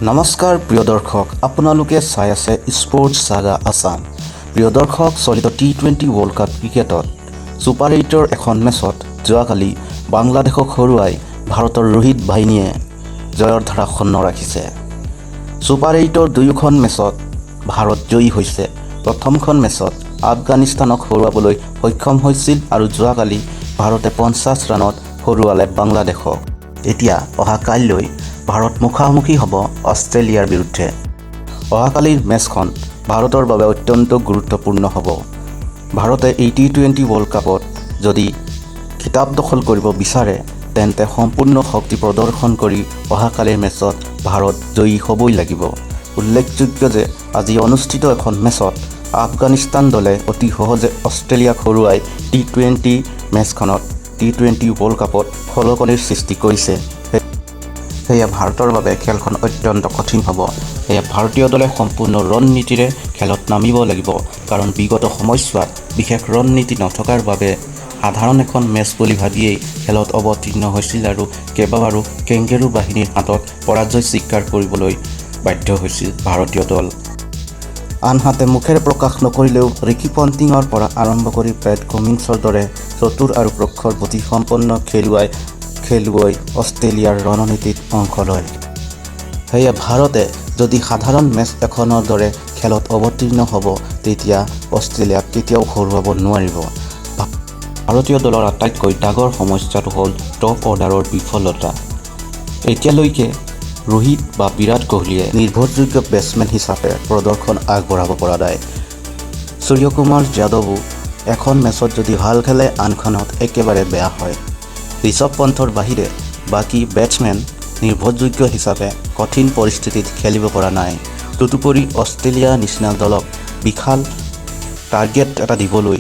নমস্কাৰ প্ৰিয় দৰ্শক, আপোনালোকে চাই আছে স্পৰ্টছ সাগা আসাম। প্ৰিয় দৰ্শক, চলিত T20 ৱৰ্ল্ড কাপ ক্ৰিকেটত ছুপাৰ 8ৰ এখন মেচত যোৱাকালি বাংলাদেশক হৰুৱাই ভাৰতৰ ৰোহিত বাহিনীয়ে জয়ৰ ধাৰা অক্ষুণ্ণ ৰাখিছে। ছুপাৰ 8ৰ দুয়োখন মেচত ভাৰত জয়ী হৈছে। প্ৰথমখন মেচত আফগানিস্তানক হৰুৱাবলৈ সক্ষম হৈছিল আৰু যোৱাকালি ভাৰতে 50 ৰানত হৰুৱালে বাংলাদেশক। এতিয়া অহা কাইলৈ ভাৰত মুখামুখি হ'ব অষ্ট্ৰেলিয়াৰ বিৰুদ্ধে। অহাকালিৰ মেচখন ভাৰতৰ বাবে অত্যন্ত গুৰুত্বপূৰ্ণ হ'ব। ভাৰতে এই T20 ৱৰ্ল্ড কাপত যদি খিতাপ দখল কৰিব বিচাৰে তেন্তে সম্পূৰ্ণ শক্তি প্ৰদৰ্শন কৰি অহাকালিৰ মেচত ভাৰত জয়ী হ'বই লাগিব। উল্লেখযোগ্য যে আজি অনুষ্ঠিত এখন মেচত আফগানিস্তান দলে অতি সহজে অষ্ট্ৰেলিয়াক হৰুৱাই T20 মেচখনত T20 ৱৰ্ল্ড কাপত খলকনিৰ সৃষ্টি কৰিছে। সেয়া ভাৰতৰ বাবে খেলখন অত্যন্ত কঠিন হ'ব। সেয়া ভাৰতীয় দলে সম্পূৰ্ণ ৰণনীতিৰে খেলত নামিব লাগিব, কাৰণ বিগত সময়ছোৱাত বিশেষ ৰণনীতি নথকাৰ বাবে সাধাৰণ এখন মেচ বুলি ভাবিয়েই খেলত অৱতীৰ্ণ হৈছিল আৰু কেইবাবাৰো কেংগেৰু বাহিনীৰ হাতত পৰাজয় স্বীকাৰ কৰিবলৈ বাধ্য হৈছিল ভাৰতীয় দল। আনহাতে মুখেৰে প্ৰকাশ নকৰিলেও ৰিকি পণ্টিঙৰ পৰা আৰম্ভ কৰি পেট কামিন্সৰ দৰে চতুৰ আৰু প্ৰখৰ বুদ্ধিসম্পন্ন খেলুৱৈ অষ্ট্ৰেলিয়াৰ ৰণনীতিত অংশ লয়। সেয়ে ভাৰতে যদি সাধাৰণ মেচ এখনৰ দৰে খেলত অৱতীৰ্ণ হ'ব তেতিয়া অষ্ট্ৰেলিয়াক কেতিয়াও হৰুৱাব নোৱাৰিব। ভাৰতীয় দলৰ আটাইতকৈ ডাঙৰ সমস্যাটো হ'ল টপ অৰ্ডাৰৰ বিফলতা। এতিয়ালৈকে ৰোহিত বা বিৰাট কোহলীয়ে নিৰ্ভৰযোগ্য বেটছমেন হিচাপে প্ৰদৰ্শন আগবঢ়াব পৰা নাই। সূৰ্যকুমাৰ যাদৱো এখন মেচত যদি ভাল খেলে আনখনত একেবাৰে বেয়া হয়। ঋষভ পন্থৰ বাহিৰে বাকী বেটছমেন নিৰ্ভৰযোগ্য হিচাপে কঠিন পৰিস্থিতিত খেলিব পৰা নাই। তদুপৰি অষ্ট্ৰেলিয়া নিচিনা দলক বিশাল টাৰ্গেট এটা দিবলৈ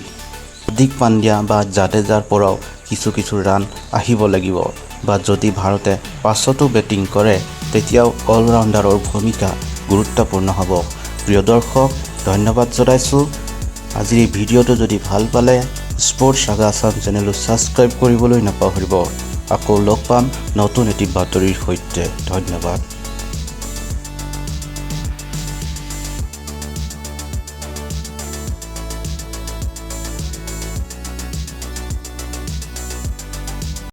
হাৰ্দিক পাণ্ডিয়া বা জাদেজাৰ পৰাও কিছু ৰান আহিব লাগিব, বা যদি ভাৰতে পাছতো বেটিং কৰে তেতিয়াও অলৰাউণ্ডাৰৰ ভূমিকা গুৰুত্বপূৰ্ণ হ'ব। প্ৰিয় দৰ্শক, ধন্যবাদ জনাইছোঁ। আজিৰ এই ভিডিঅ'টো যদি ভাল পালে স্পৰ্টছ সাগা আসাম চেনেলটো ছাবস্ক্ৰাইব কৰিবলৈ নাপাহৰিব। আকৌ লগ পাম নতুন এটি বাতৰিৰ সৈতে। ধন্যবাদ।